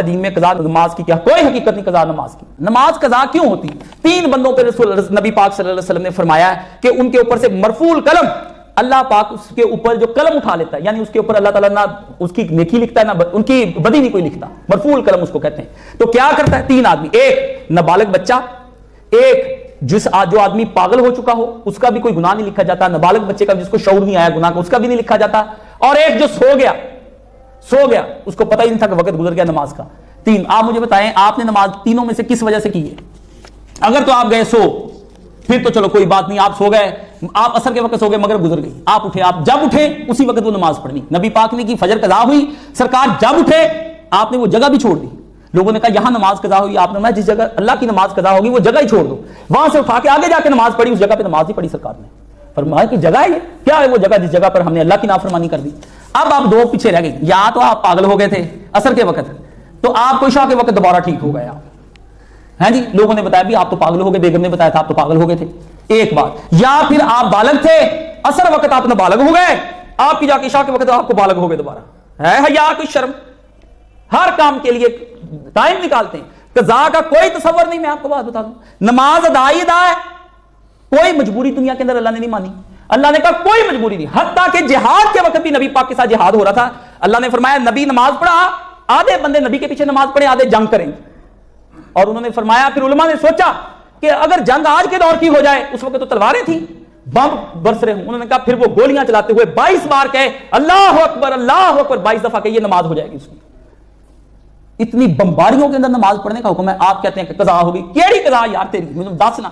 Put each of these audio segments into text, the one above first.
دین میں قضا نماز کی کیا کوئی حقیقت نہیں قضا نماز کی. نماز قضا کیوں ہوتی؟ 3 بندوں پہ نبی پاک صلی اللہ علیہ وسلم نے فرمایا ہے کہ ان کے اوپر سے مرفوع القلم، اللہ پاک اس کے اوپر جو قلم اٹھا لیتا ہے، یعنی اس کے اوپر اللہ تعالیٰ نہ اس کی نیکی لکھتا ہے نہ ان کی بدی نہیں کوئی لکھتا، مرفوع القلم اس کو کہتے ہیں. تو کیا کرتا ہے 3 آدمی، ایک نابالغ بچہ، ایک جو آدمی پاگل ہو چکا ہو اس کا بھی کوئی گناہ نہیں لکھا جاتا، نابالغ بچے کا جس کو شعور نہیں آیا گناہ کا اس کا بھی نہیں لکھا جاتا، اور ایک جو سو گیا اس کو پتہ ہی نہیں تھا کہ وقت گزر گیا نماز کا. 3. آپ مجھے بتائیں آپ نے نماز تینوں میں سے کس وجہ سے کی ہے؟ اگر تو آپ گئے سو پھر تو چلو کوئی بات نہیں، آپ سو گئے، آپ عصر کے وقت سو گئے مغرب گزر گئی، آپ اٹھے، آپ جب اٹھے اسی وقت وہ نماز پڑھنی. نبی پاک نے کی فجر قضا ہوئی، سرکار جب اٹھے آپ نے وہ جگہ بھی چھوڑ دی. لوگوں نے کہا یہاں نماز قضا ہوئی، آپ نے جس جگہ اللہ کی نماز قضا ہوگی وہ جگہ ہی چھوڑ دو، وہاں سے اٹھا کے آگے جا کے نماز پڑھی، اس جگہ پہ نماز ہی پڑھی سرکار نے. فرمایا کہ جگہ ہے کیا ہے وہ جگہ جس جگہ پر ہم نے اللہ کی نافرمانی کر دی. اب آپ 2 پیچھے رہ گئے، یا تو آپ پاگل ہو گئے تھے عصر کے وقت تو آپ کو عشاء کے وقت دوبارہ ٹھیک ہو گیا، ہیں جی لوگوں نے بتایا بھی آپ تو پاگل ہو گئے، بیگم نے بتایا تھا آپ تو پاگل ہو گئے تھے، ایک بات. یا پھر آپ بالغ تھے عصر وقت آپ نابالغ ہو گئے، آپ کی جا کے عشاء کے وقت آپ کو بالغ ہو گئے دوبارہ. ہے حیا کوئی شرم؟ ہر کام کے لیے ٹائم نکالتے ہیں. قضا کا کوئی تصور نہیں. میں آپ کو بات بتا دوں، نماز ادا ہے، کوئی مجبوری دنیا کے اندر اللہ نے نہیں مانی. اللہ نے کہا کوئی مجبوری نہیں. حتیٰ کہ جہاد کے وقت بھی نبی پاک کے ساتھ جہاد ہو رہا تھا، اللہ نے فرمایا نبی نماز پڑھا، آدھے بندے نبی کے پیچھے نماز پڑھے، آدھے جنگ کریں. اور انہوں نے فرمایا پھر علماء نے سوچا کہ اگر جنگ آج کے دور کی ہو جائے، اس وقت تو تلواریں تھیں، بم برس رہے ہوں، انہوں نے کہا پھر وہ گولیاں چلاتے ہوئے 22 بار کہے اللہ اکبر 22 دفعہ کہ یہ نماز ہو جائے گی. اس کی اتنی بمباریوں کے اندر نماز پڑھنے کا حکم ہے، آپ کہتے ہیں کہ قضا ہوگی. کیڑی قضا یار تیری، مجھے دسنا.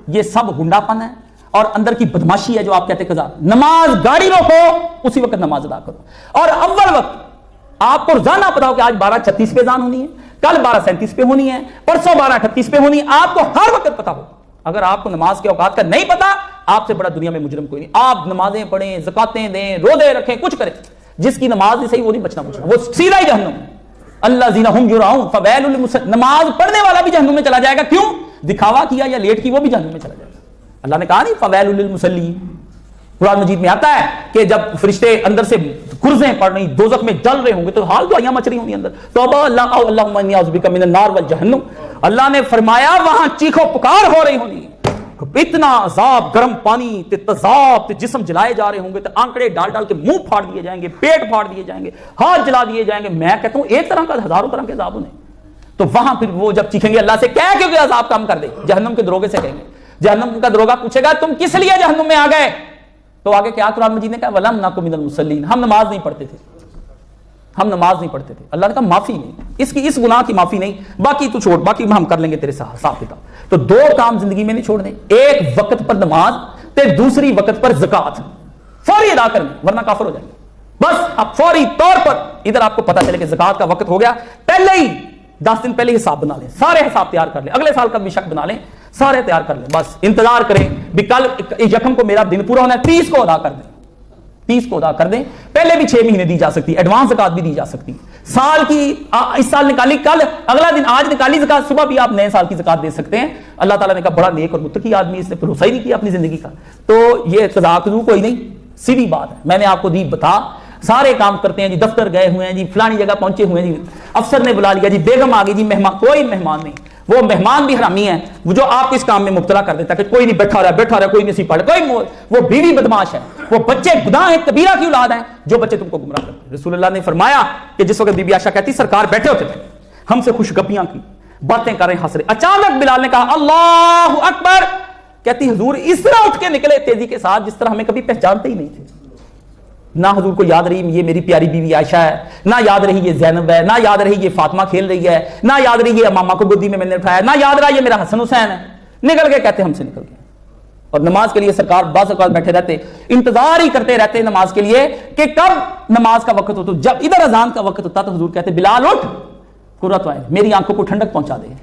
یہ سب ہنڈا پن ہے اور اندر کی بدماشی ہے جو آپ کہتے ہیں قضا. نماز گاڑی روکو اسی وقت نماز ادا کرو، اور اول وقت آپ کو روزانہ پتا ہو کہ آج 12:36 پہ اذان ہونی ہے، کل 12:37 پہ ہونی ہے، پرسوں 12:38 پہ ہونی ہے. آپ کو ہر وقت پتا ہو. اگر آپ کو نماز کے اوقات کا نہیں پتا، آپ سے بڑا دنیا میں مجرم کوئی نہیں. آپ نمازیں پڑھیں، زکاتیں دیں، روزے رکھیں، کچھ کریں، جس کی نماز نہیں صحیح وہ نہیں بچنا پوچھنا، وہ سیدھا ہی جہنم ہے. اللہ زینہ ہم یراؤن فویل للمصلین. نماز پڑھنے والا بھی جہنم میں چلا جائے گا. کیوں؟ دکھاوا کیا یا لیٹ کی، وہ بھی جہنم میں چلا جائے گا. اللہ نے کہا نہیں فویل للمصلین. قرآن مجید میں آتا ہے کہ جب فرشتے اندر سے گرزیں پڑ رہی دوزخ میں جل رہے ہوں گے تو حال دعائیاں مچ رہی ہوں گی اندر، توبہ اللہ اللہم انی اعوذ بک من النار والجہنم. اللہ نے فرمایا وہاں چیخو پکار ہو رہی ہونی، اتنا عذاب، گرم پانی تے تذاب تے جسم جلائے جا رہے ہوں گے، تے آنکڑے ڈال ڈال کے منہ پھاڑ دیے جائیں گے، پیٹ پھاڑ دیے جائیں گے، ہاتھ جلا دیے جائیں گے. میں کہتا ہوں ایک طرح کا ہزاروں طرح کے عذاب انہیں. تو وہاں پھر وہ جب چیخیں گے اللہ سے کہہ کہ عذاب کم کر دے، جہنم کے دروگے سے کہیں گے. جہنم کا دروگا پوچھے گا تم کس لیے جہنم میں آ گئے؟ تو آگے کیا قرآن مجید نے کہا وَلَمْ نَكُ مِنَ الْمُصَلِّينَ. ہم نماز نہیں پڑھتے تھے، ہم نماز نہیں پڑھتے تھے. اللہ نے کہا معافی نہیں، اس کی اس گناہ کی معافی نہیں، باقی تو چھوڑ، باقی ہم کر لیں گے تیرے ساتھ حساب کتاب. تو 2 کام زندگی میں نہیں چھوڑنے، ایک وقت پر نماز تے دوسری وقت پر زکات فوری ادا کرنی، ورنہ کافر ہو جائیں گے. بس اب فوری طور پر ادھر آپ کو پتا چلے کہ زکات کا وقت ہو گیا، پہلے ہی 10 دن پہلے حساب بنا لیں، سارے حساب تیار کر لیں، اگلے سال کا بھی شک بنا لیں، سارے تیار کر لیں. بس انتظار کریں بھی کل 1 کو میرا دن پورا ہونا ہے، 30 کو ادا کر دیں، 30 کو ادا کر دیں. پہلے بھی 6 مہینے دی جا سکتی ہے، ایڈوانس زکات بھی دی جا سکتی ہے. سال کی اس سال نکالی، کل اگلا دن آج نکالی زکات، صبح بھی آپ نئے سال کی زکات دے سکتے ہیں. اللہ تعالیٰ نے کہا بڑا نیک اور متقی آدمی، اس نے بھروسہ ہی نہیں کیا اپنی زندگی کا. تو یہ قضا قضو کوئی نہیں، سیدھی بات ہے. میں نے آپ کو دی بتا، سارے کام کرتے ہیں جی، دفتر گئے ہوئے ہیں جی، فلانی جگہ پہنچے ہوئے ہیں جی، افسر نے بلا لیا جی، بیگم آ گئی جی، مہمان، کوئی مہمان نہیں. وہ مہمان بھی حرامی ہے وہ جو آپ اس کام میں مبتلا کر دیتا ہے کہ کوئی نہیں بیٹھا رہا، کوئی نہیں سی پڑھ، وہ بیوی بدماش ہے، وہ بچے گناہ ہے کبیرہ کی اولاد ہیں جو بچے تم کو گمراہ کرتے ہیں. رسول اللہ نے فرمایا کہ جس وقت بی بی عائشہ کہتی سرکار بیٹھے ہوتے تھے، ہم سے خوش گپیاں کی، باتیں کر رہے، ہنس رہے، اچانک بلال نے کہا اللہ اکبر. کہتی حضور اس طرح اٹھ کے نکلے تیزی کے ساتھ جس طرح ہمیں کبھی پہچانتے ہی نہیں تھے. نہ حضور کو یاد رہی یہ میری پیاری بیوی عائشہ ہے، نہ یاد رہی یہ زینب ہے، نہ یاد رہی یہ فاطمہ کھیل رہی ہے، نہ یاد رہی یہ امامہ کو گودی میں نے اٹھایا، نہ یاد رہا یہ میرا حسن حسین ہے. نکل گئے، کہتے ہم سے نکل گئے. اور نماز کے لیے سرکار بعض اوقات بیٹھے رہتے، انتظار ہی کرتے رہتے نماز کے لیے کہ کب نماز کا وقت ہوتا. جب ادھر اذان کا وقت ہوتا تو حضور کہتے بلال اٹھ، قرۃ عین، میری آنکھوں کو ٹھنڈک پہنچا دے.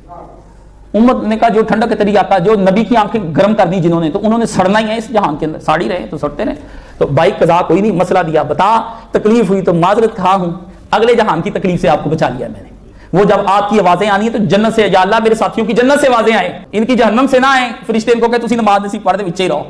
امت نے کہا جو ٹھنڈک ہے تیری آقا، جو نبی کی آنکھیں گرم کرنی جنہوں نے، تو انہوں نے سڑنا ہی ہے اس جہان کے اندر، ساڑی رہے تو سڑتے رہے. تو بھائی قضا کوئی نہیں، مسئلہ دیا بتا، تکلیف ہوئی تو معذرت خواہ ہوں، اگلے جہان کی تکلیف سے آپ کو بچا لیا میں نے. وہ جب آپ کی آوازیں آنی ہیں تو جنت سے، یا اللہ میرے ساتھیوں کی جنت سے آوازیں آئیں، ان کی جہنم سے نہ آئیں. فرشتے ان کو کہ تسی نماز نصیب پڑھ دے، وچے ہی رہو.